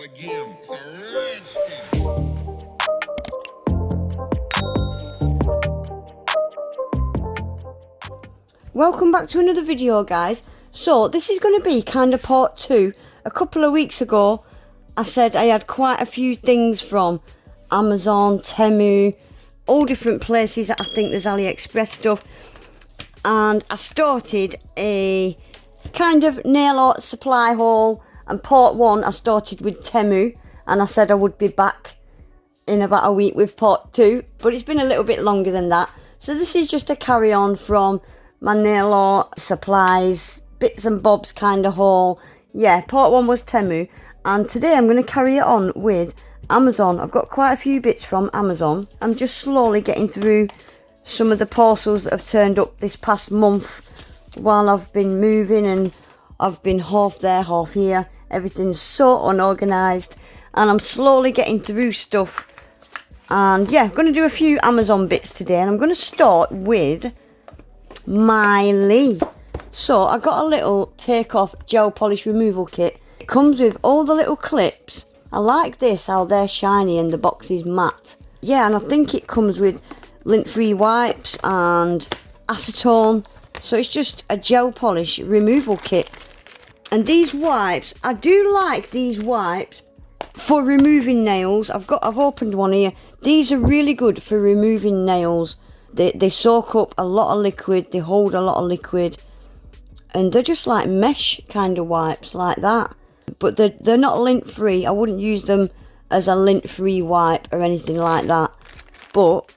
again. It's a rich thing. Welcome back to another video, guys. So this is going to be kind of part 2. A couple of weeks ago I said I had quite a few things from Amazon, Temu, all different places. I think there's AliExpress stuff, and I started a kind of nail art supply haul, and part 1 I started with Temu, and I said I would be back in about a week with part 2, but it's been a little bit longer than that. So this is just a carry on from my nail art supplies, bits and bobs kind of haul. Yeah, part 1 was Temu, and today I'm going to carry it on with Amazon. I've got quite a few bits from Amazon. I'm just slowly getting through some of the parcels that have turned up this past month while I've been moving, and I've been half there, half here. Everything's so unorganised, and I'm slowly getting through stuff. And yeah, I'm going to do a few Amazon bits today, and I'm going to start with Miley. So I got a little take off gel polish removal kit. It comes with all the little clips. I like this, how they're shiny and the box is matte. Yeah, and I think it comes with lint free wipes and acetone. So it's just a gel polish removal kit. And these wipes, I do like these wipes for removing nails. I've opened one here. These are really good for removing nails. They soak up a lot of liquid, they hold a lot of liquid, and they're just like mesh kind of wipes like that. But they're not lint free. I wouldn't use them as a lint free wipe or anything like that. But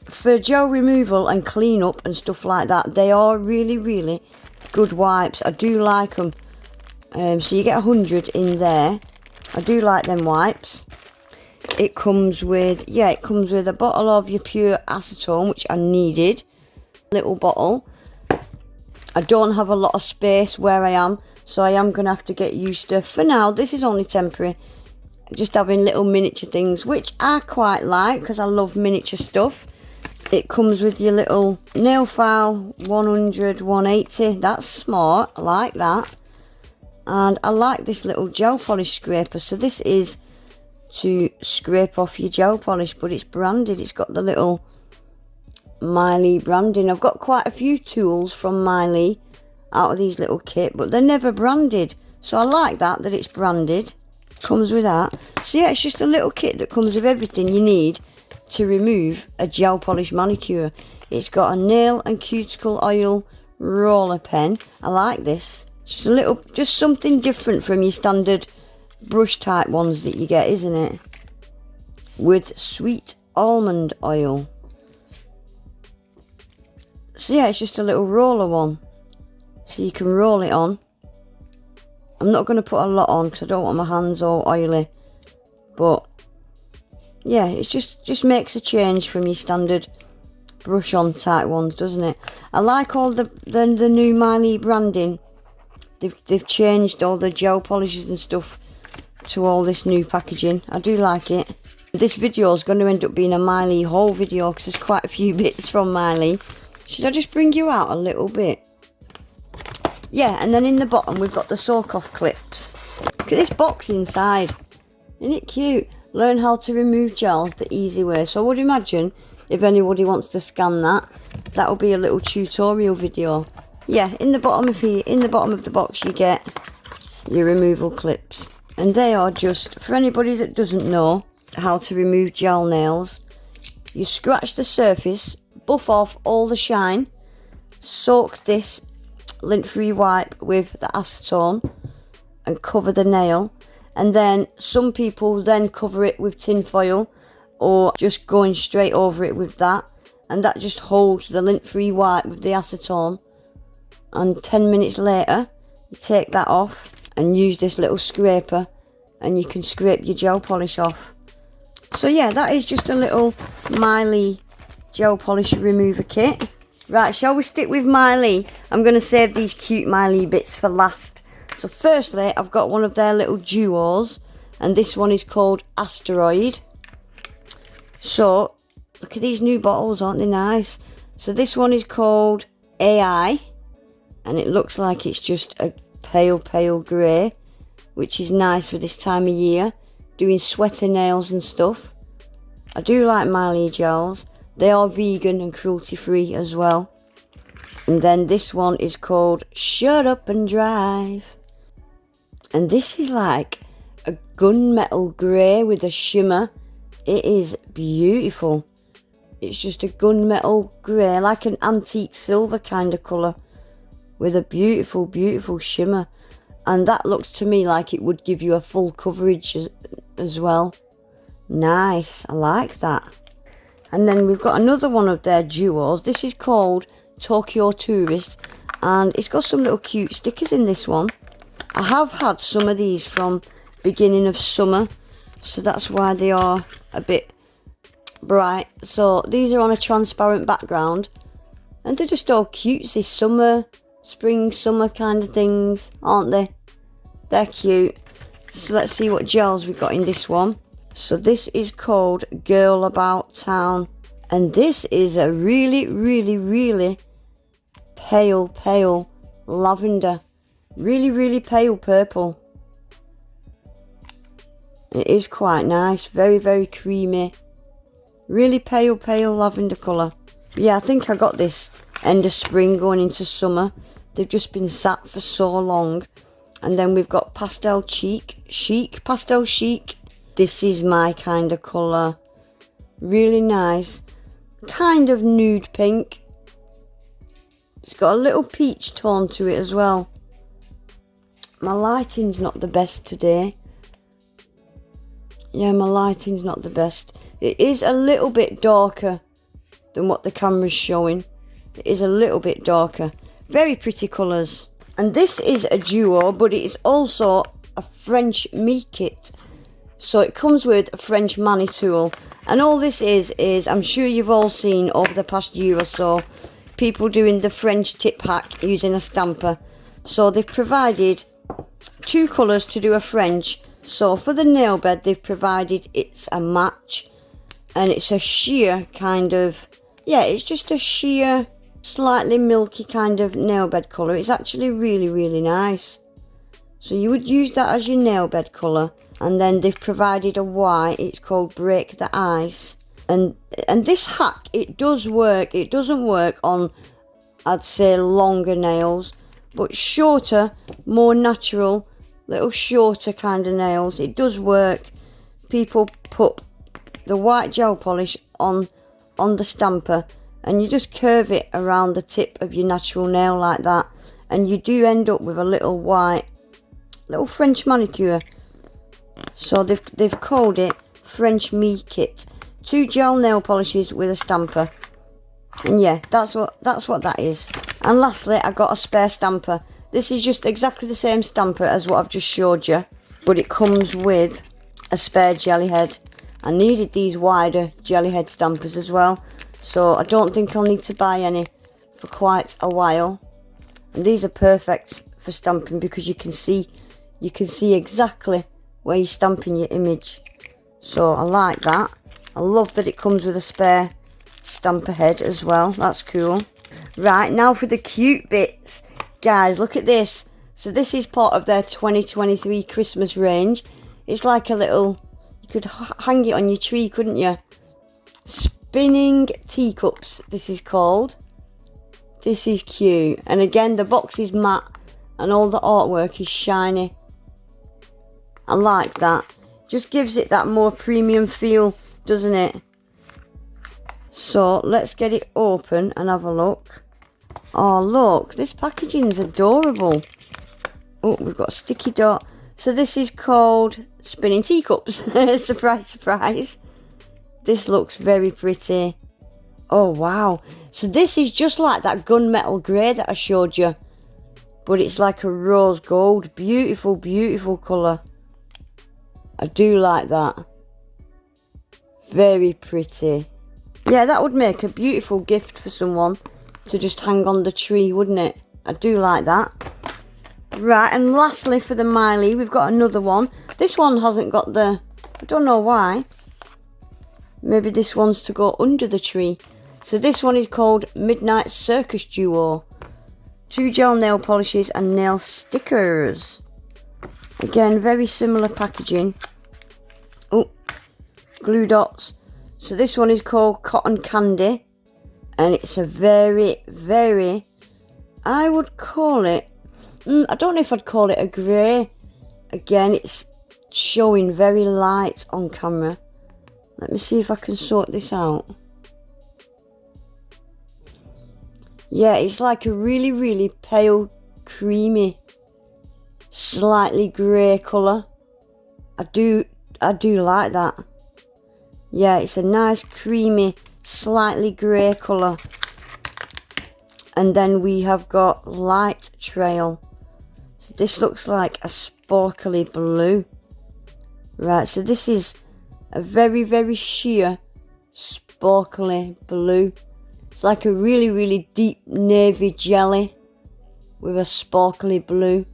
for gel removal and clean up and stuff like that, they are really, really good wipes. I do like them. So you get 100 in there. I do like them wipes. It comes with a bottle of your pure acetone, which I needed. Little bottle. I don't have a lot of space where I am, so I am going to have to get used to, for now, this is only temporary, just having little miniature things, which I quite like because I love miniature stuff. It comes with your little nail file, 100, 180. That's smart. I like that. And I like this little gel polish scraper. So this is to scrape off your gel polish, but it's branded. It's got the little Miley branding. I've got quite a few tools from Miley out of these little kit, but they're never branded. So I like that it's branded. Comes with that. So yeah, it's just a little kit that comes with everything you need to remove a gel polish manicure. It's got a nail and cuticle oil roller pen. I like this. Just something different from your standard brush type ones that you get, isn't it? With sweet almond oil. So yeah, it's just a little roller one, so you can roll it on. I'm not going to put a lot on because I don't want my hands all oily, but yeah, it's just makes a change from your standard brush on type ones, doesn't it? I like all the new Miley branding. They've changed all the gel polishes and stuff to all this new packaging. I do like it. This video is going to end up being a Miley haul video because there's quite a few bits from Miley. Should I just bring you out a little bit? Yeah, and then in the bottom we've got the soak off clips. Look at this box inside. Isn't it cute? Learn how to remove gels the easy way. So I would imagine if anybody wants to scan that will be a little tutorial video. Yeah, in the bottom of the box you get your removal clips. And they are just, for anybody that doesn't know how to remove gel nails, you scratch the surface, buff off all the shine, soak this lint-free wipe with the acetone and cover the nail. And then some people then cover it with tin foil or just going straight over it with that. And that just holds the lint-free wipe with the acetone. And 10 minutes later, you take that off and use this little scraper and you can scrape your gel polish off. So yeah, that is just a little Miley gel polish remover kit. Right, shall we stick with Miley? I'm going to save these cute Miley bits for last. So firstly, I've got one of their little duos, and this one is called Asteroid. So look at these new bottles, aren't they nice? So this one is called AI, and it looks like it's just a pale grey. which is nice for this time of year, doing sweater nails and stuff. I do like Miley gels. They are vegan and cruelty free as well. And then this one is called Shut Up and Drive. And this is like a gunmetal grey with a shimmer. It is beautiful. It's just a gunmetal grey, like an antique silver kind of colour, with a beautiful, beautiful shimmer. And that looks to me like it would give you a full coverage as well. Nice, I like that. And then we've got another one of their duos. This is called Tokyo Tourist, and it's got some little cute stickers in this one. I have had some of these from beginning of summer, so that's why they are a bit bright. So these are on a transparent background, and they're just all cutesy summer, spring, summer kind of things, aren't they? They're cute. So let's see what gels we got in this one. So this is called Girl About Town, and this is a really, really, really pale lavender. Really, really pale purple. It is quite nice. Very, very creamy. Really pale lavender colour. Yeah, I think I got this end of spring going into summer. They've just been sat for so long. And then we've got Pastel Chic. Pastel Chic. This is my kind of colour. Really nice. Kind of nude pink. It's got a little peach tone to it as well. My lighting's not the best today. Yeah, my lighting's not the best. It is a little bit darker than what the camera's showing. It is a little bit darker. Very pretty colours. And this is a duo, but it is also a French me kit. So it comes with a French mani tool. And all this is I'm sure you've all seen over the past year or so, people doing the French tip hack using a stamper. So they've provided 2 colours to do a French. So for the nail bed, they've provided it's a match. And it's a sheer kind of, yeah, it's just a sheer, slightly milky kind of nail bed colour. It's actually really, really nice. So you would use that as your nail bed colour. And then they've provided a white. It's called Break the Ice. And this hack, it does work. It doesn't work on, I'd say, longer nails. But shorter, more natural, little shorter kind of nails. It does work. People put the white gel polish on the stamper. And you just curve it around the tip of your natural nail like that. And you do end up with a little white, little French manicure. So they've called it French Me Kit. 2 gel nail polishes with a stamper. And yeah, that's what that is. And lastly, I got a spare stamper. This is just exactly the same stamper as what I've just showed you, but it comes with a spare jelly head. I needed these wider jelly head stampers as well, so I don't think I'll need to buy any for quite a while. And these are perfect for stamping because you can see exactly where you're stamping your image. So I like that. I love that it comes with a spare stamper head as well. That's cool. Right, now for the cute bits. Guys, look at this. So this is part of their 2023 Christmas range. It's like a little, you could hang it on your tree, couldn't you? Spinning teacups, this is called. This is cute. And again, the box is matte and all the artwork is shiny. I like that. Just gives it that more premium feel, doesn't it? So let's get it open and have a look. Oh look, this packaging's adorable. Oh, we've got a sticky dot. So this is called Spinning Teacups. Surprise, surprise. This looks very pretty. Oh wow. So this is just like that gunmetal grey that I showed you. But it's like a rose gold. Beautiful, beautiful colour. I do like that. Very pretty. Yeah, that would make a beautiful gift for someone to just hang on the tree, wouldn't it? I do like that. Right, and lastly for the Miley, we've got another one. This one hasn't got the, I don't know why. Maybe this one's to go under the tree. So this one is called Midnight Circus Duo. 2 gel nail polishes and nail stickers. Again, very similar packaging. Oh, glue dots. So this one is called Cotton Candy. And it's a very, very, I would call it, I don't know if I'd call it a grey. Again, it's showing very light on camera. Let me see if I can sort this out. Yeah, it's like a really, really pale, creamy, slightly grey colour. I do like that. Yeah, it's a nice, creamy, slightly grey colour. And then we have got Light Trail. So this looks like a sparkly blue. Right, so this is a very, very sheer sparkly blue. It's like a really, really deep navy jelly with a sparkly blue.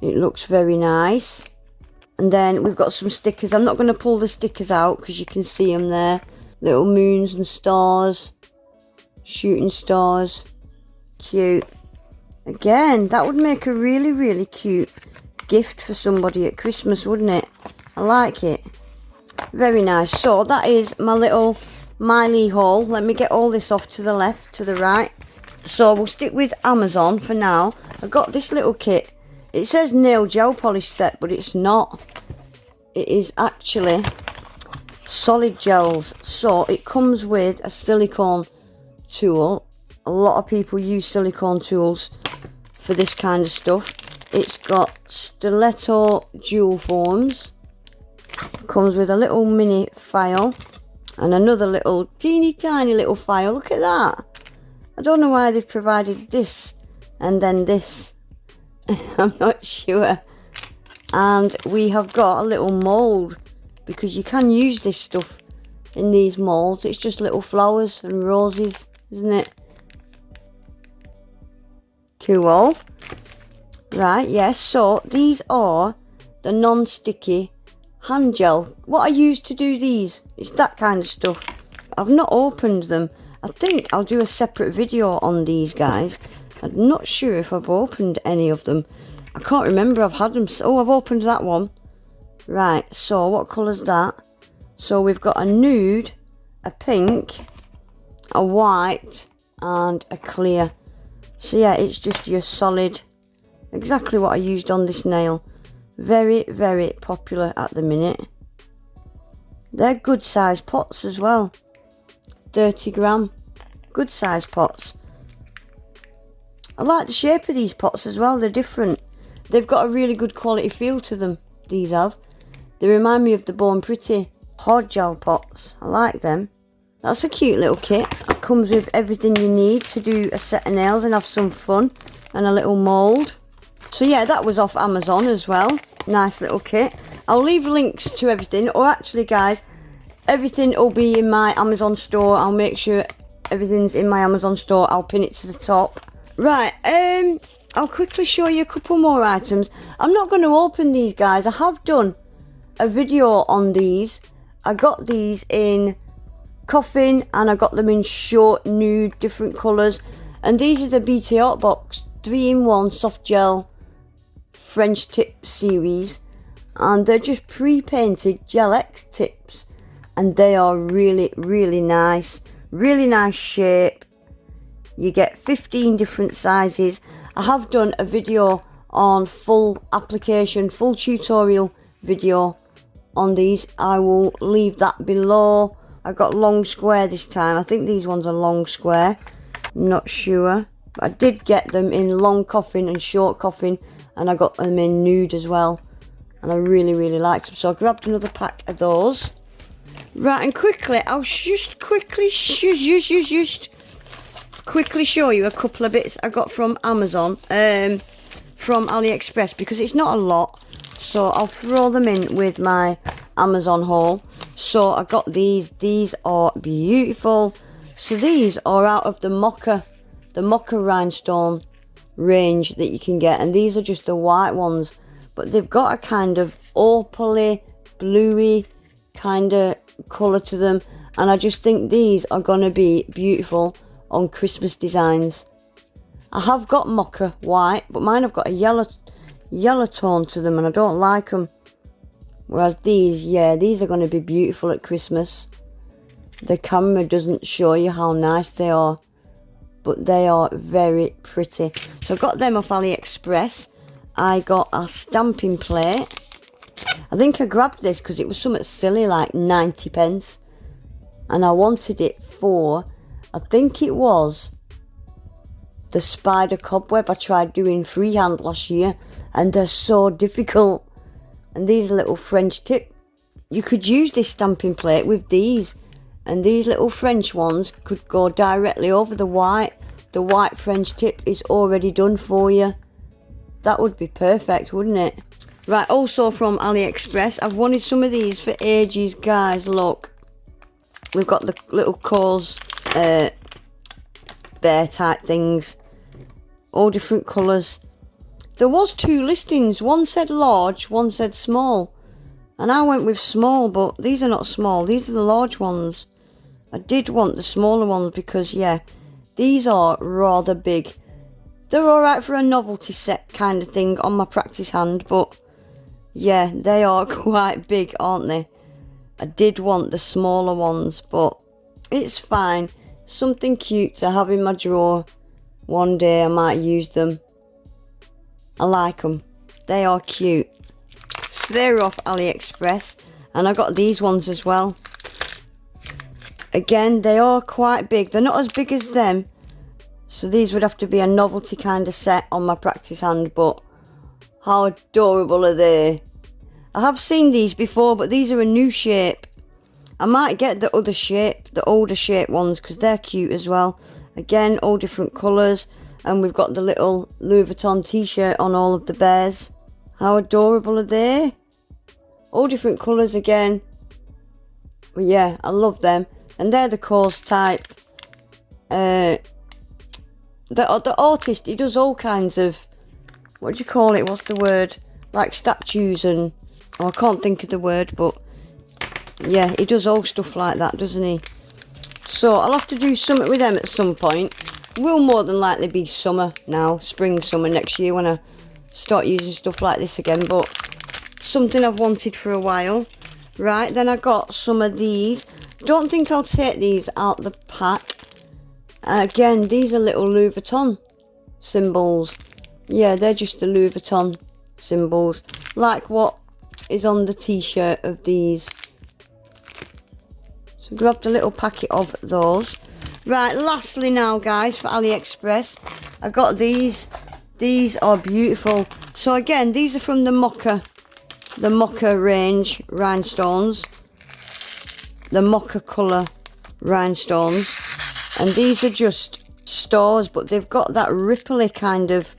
It looks very nice. And then we've got some stickers. I'm not going to pull the stickers out because you can see them there. Little moons and stars. Shooting stars. Cute. Again, that would make a really, really cute gift for somebody at Christmas, wouldn't it? I like it. Very nice. So that is my little Miley haul. Let me get all this off to the left, to the right. So we'll stick with Amazon for now. I got this little kit. It says nail gel polish set, but it's not. It is actually solid gels. So it comes with a silicone tool. A lot of people use silicone tools for this kind of stuff. It's got stiletto jewel forms. Comes with a little mini file and another little teeny tiny little file. Look at that. I don't know why they've provided this and then this. I'm not sure. And we have got a little mould because you can use this stuff in these moulds. It's just little flowers and roses, isn't it? Cool. Right, yes, so these are the non-sticky hand gel. What I use to do these, it's that kind of stuff. I've not opened them. I think I'll do a separate video on these guys. I'm not sure if I've opened any of them. I can't remember. I've had them. Oh, I've opened that one. Right, so what colour's that? So we've got a nude, a pink, a white, and a clear. So yeah, it's just your solid, exactly what I used on this nail. Very, very popular at the minute. They're good size pots as well. 30 gram. Good size pots. I like the shape of these pots as well. They're different. They've got a really good quality feel to them. These have. They remind me of the Born Pretty hard gel pots. I like them. That's a cute little kit. It comes with everything you need to do a set of nails and have some fun. And a little mould. So yeah, that was off Amazon as well. Nice little kit. I'll leave links to everything. Or actually guys, everything will be in my Amazon store. I'll make sure everything's in my Amazon store. I'll pin it to the top. Right, I'll quickly show you a couple more items. I'm not going to open these guys. I have done a video on these. I got these in coffin and I got them in short, nude, different colours. And these are the BT Art Box 3-in-1 soft gel French tip series. And they're just pre-painted Gel X tips. And they are really, really nice. Really nice shape. You get 15 different sizes. I have done a video on full application, full tutorial video on these. I will leave that below. I got long square this time. I think these ones are long square. Not sure. But I did get them in long coffin and short coffin. And I got them in nude as well. And I really, really liked them. So I grabbed another pack of those. Right, and quickly, I'll just quickly show you a couple of bits I got from Amazon, from AliExpress, because it's not a lot, so I'll throw them in with my Amazon haul. So I got these are beautiful. So these are out of the mocha rhinestone range that you can get, and these are just the white ones, but they've got a kind of opally, bluey kind of colour to them, and I just think these are going to be beautiful on Christmas designs. I have got mocha white, but mine have got a yellow tone to them and I don't like them. Whereas these, yeah, these are going to be beautiful at Christmas. The camera doesn't show you how nice they are, but they are very pretty. So I got them off AliExpress. I got a stamping plate. I think I grabbed this because it was something silly like 90 pence. And I wanted it for, I think it was the spider cobweb I tried doing freehand last year. And they're so difficult. And these little French tip. You could use this stamping plate with these. And these little French ones could go directly over the white. The white French tip is already done for you. That would be perfect, wouldn't it? Right, also from AliExpress. I've wanted some of these for ages, guys. Look. We've got the little cause bear type things. All different colours. There was 2 listings. One said large, one said small. And I went with small, but these are not small. These are the large ones. I did want the smaller ones because, yeah, these are rather big. They're alright for a novelty set kind of thing on my practice hand, but yeah, they are quite big, aren't they? I did want the smaller ones, but it's fine. Something cute to have in my drawer. One day I might use them. I like them. They are cute. So they're off AliExpress. And I got these ones as well. Again, they are quite big. They're not as big as them. So these would have to be a novelty kind of set on my practice hand. But how adorable are they? I have seen these before, but these are a new shape. I might get the other shape, the older shape ones, because they're cute as well. Again, all different colours. And we've got the little Louis Vuitton t-shirt on all of the bears. How adorable are they? All different colours again. But yeah, I love them. And they're the course type. The artist, he does all kinds of, what do you call it? What's the word? Like statues and, oh, I can't think of the word, but yeah, he does all stuff like that, doesn't he? So I'll have to do something with them at some point. Will more than likely be summer now, spring, summer next year when I start using stuff like this again, but something I've wanted for a while. Right, then I got some of these. Don't think I'll take these out the pack. Again, these are little Louis Vuitton symbols. Yeah, they're just the Louis Vuitton symbols. Like what is on the t-shirt of these. So grabbed a little packet of those. Right, lastly now, guys, for AliExpress, I got these. These are beautiful. So again, these are from the Mocha range rhinestones. The Mocha colour rhinestones. And these are just stars, but they've got that ripply kind of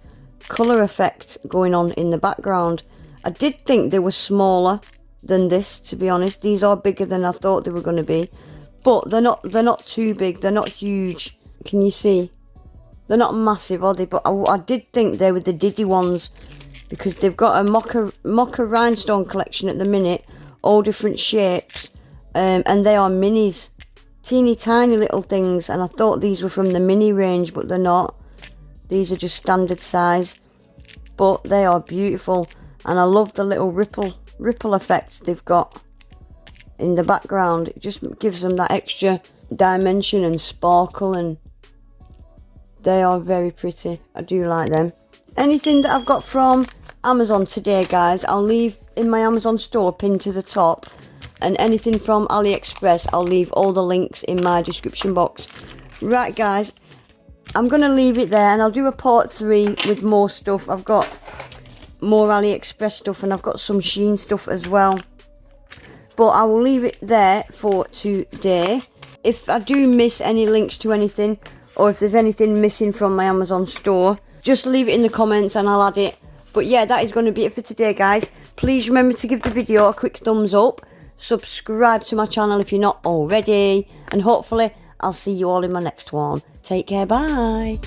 colour effect going on in the background. I did think they were smaller than this, to be honest. These are bigger than I thought they were going to be. But they're not too big. They're not huge. Can you see? They're not massive, are they? But I did think they were the Diddy ones, because they've got a Mocha rhinestone collection at the minute. All different shapes. And they are minis. Teeny tiny little things. And I thought these were from the mini range, but they're not. These are just standard size. But they are beautiful. And I love the little ripple effects they've got in the background. It just gives them that extra dimension and sparkle, and they are very pretty. I do like them. Anything that I've got from Amazon today, guys, I'll leave in my Amazon store pinned to the top, and anything from AliExpress, I'll leave all the links in my description box. Right, guys, I'm going to leave it there, and I'll do a part 3 with more stuff. I've got more AliExpress stuff, and I've got some Shein stuff as well. But I will leave it there for today. If I do miss any links to anything, or if there's anything missing from my Amazon store, just leave it in the comments and I'll add it. But yeah, that is going to be it for today, guys. Please remember to give the video a quick thumbs up. Subscribe to my channel if you're not already. And hopefully, I'll see you all in my next one. Take care, bye.